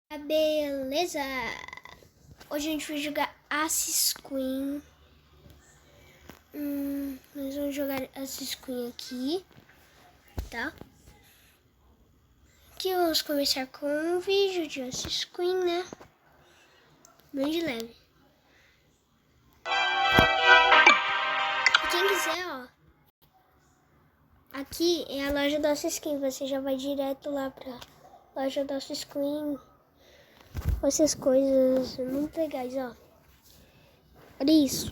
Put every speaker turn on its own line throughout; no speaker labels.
Beleza! Hoje a gente vai jogar Quem. Nós vamos jogar Quem aqui, tá? Aqui vamos começar com um vídeo de Quem, né? Bem de leve. E quem quiser, ó. Aqui é a loja da Quem. Você já vai direto lá pra loja da Quem. Essas coisas muito legais, ó. Olha isso.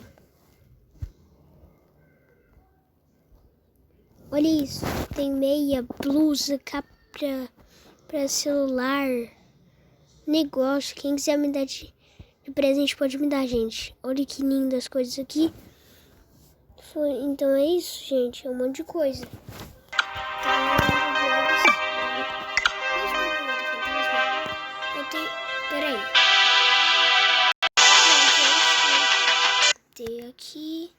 Olha isso. Tem meia, blusa, capa pra celular. Negócio. Quem quiser me dar de presente pode me dar, gente. Olha que lindas coisas aqui. Então é isso, gente. É um monte de coisa. Peraí. Tem aqui.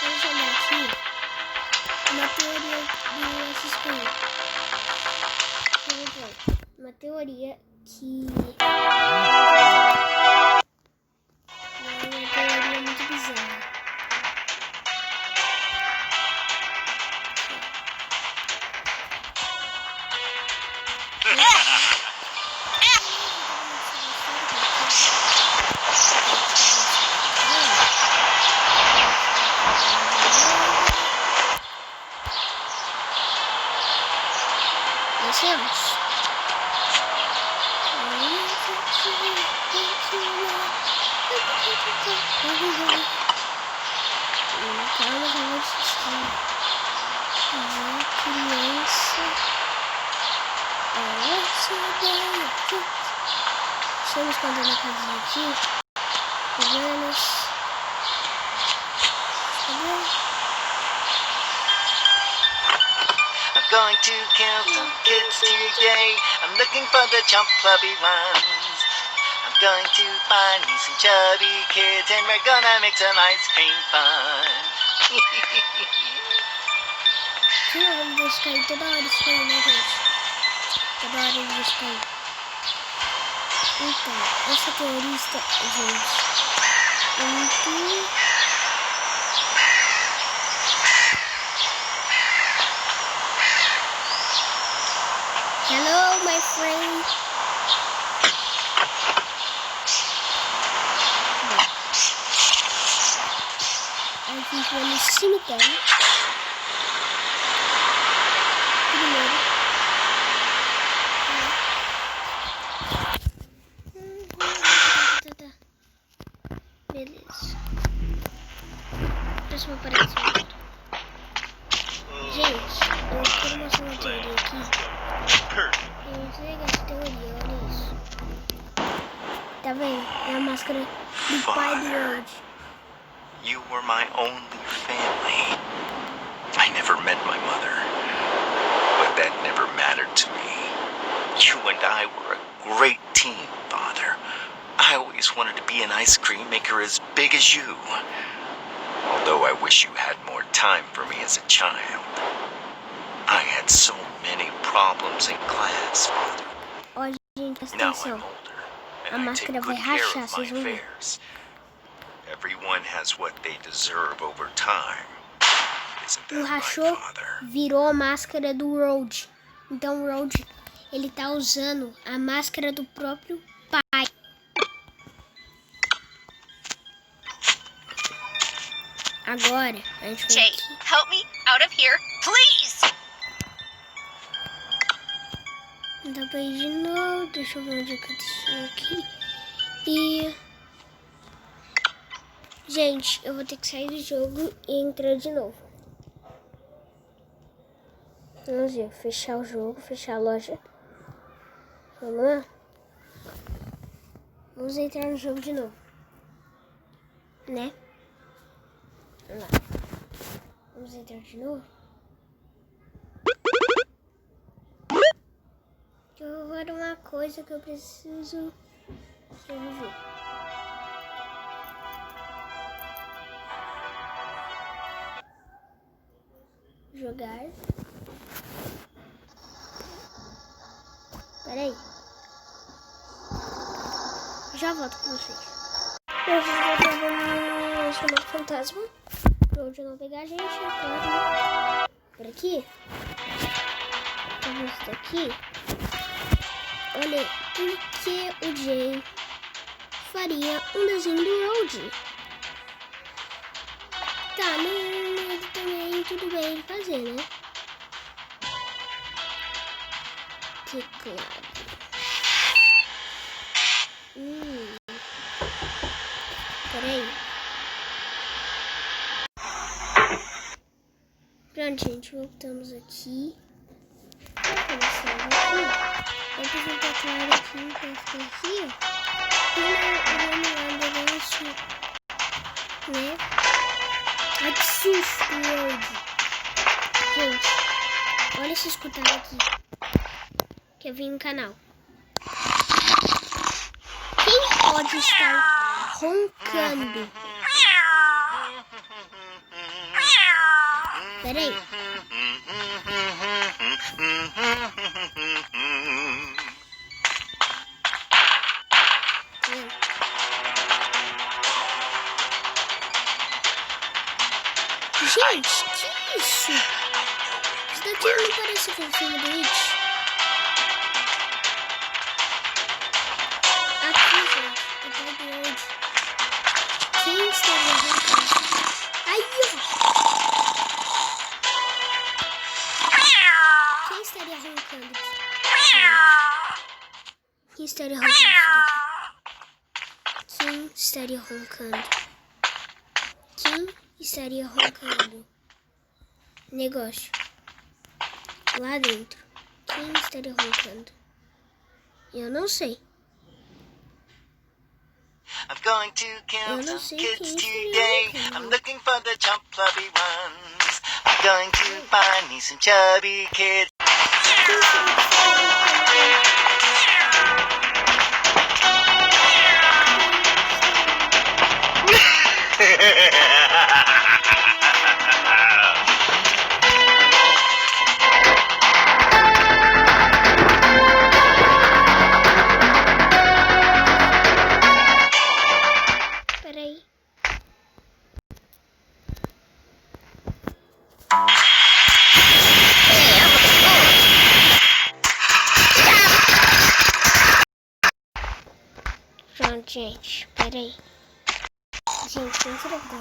Vamos chamar aqui uma teoria do uma teoria que é uma teoria muito bizarra. Descemos. Calma, já vou assistir. Criança. Estamos contando a casinha aqui. Problemas.
I'm going to count some kids today. I'm looking for the chump clubby ones. I'm going to find me some chubby kids and we're gonna make some ice cream fun.
Sim, eu vou deixar cair toda hora isso aí, né, gente? Toda hora eu deixo cair. Então, essa teorista, gente, é muito... Hello, my friend. A gente vai no cemitério. Primeiro. Beleza. Próximo aparecimento. Gente, eu quero mostrar uma teoria aqui. É muito legal essa teoria, olha isso. Tá vendo? É a máscara do pai do Road.
You were my only family. I never met my mother, but that never mattered to me. You and I were a great team, Father. I always wanted to be an ice cream maker as big as you. Although I wish you had more time for me as a child. I had so many problems in class, Father.
Ó, gente, presta
Now I'm
atenção.
older,
A
and I take
máscara vai
good care
rachar,
of my
vocês vão ver.
affairs. Everyone has what they deserve over time. Isn't
O
that right,
rachou
Father?
virou a máscara do Road. Então o Road, ele tá usando a máscara do próprio pai. Agora, a gente vai
Jay,
aqui.
help me out of here, please!
Dá pra ir de novo. Deixa eu ver onde é que eu deixei aqui. E... gente, eu vou ter que sair do jogo e entrar de novo. Vamos ver. Fechar o jogo, fechar a loja. Vamos lá? Vamos entrar no jogo de novo. Né? Vamos lá. Vamos entrar de novo. Agora uma coisa que eu preciso resolver. Jogar. Pera aí. Já volto com vocês. Hoje eu vou no chamado fantasma. Pra onde não pegar a gente, claro. Por aqui. Vamos daqui. Olha, por que o Jay faria um desenho do Road? Tá, não também tudo bem ele fazer, né? Teclado. Peraí. Pronto, gente, voltamos aqui. Começando aqui. Eu fiz um teclado aqui, então fica aqui, ó. E vamos lá, negócio, né? Ai, que susto, Road. Gente, olha esse escutado aqui. Quer vir no canal. Quem pode estar roncando? Peraí. Gente, que isso? Isso daqui não parece com o filme do It. Aqui, gente, o pai do Road. Quem estaria roncando? Ai, ó! Quem estaria roncando? Quem estaria roncando? Quem estaria roncando? Quem estaria roncando? Negócio. Lá dentro. Quem estaria roncando? Eu não sei.
I'm going to kill some kids today. I'm looking for the chump chubby ones. I'm going to find me some chubby kids.
Peraí. Pronto, gente. Peraí. Gente, quem será que tá?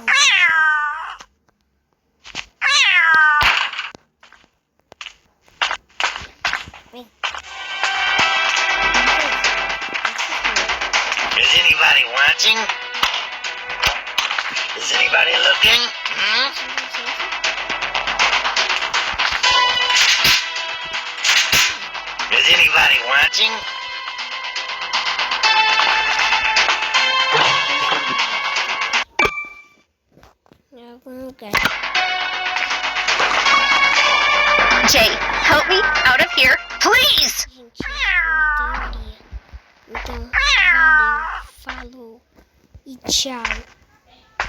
Vem.
Is anybody watching? Is anybody looking? Is anybody watching?
Em algum lugar.
Jay, help me out of here, please!
Gente, uma teoria. Então, valeu, falou e tchau.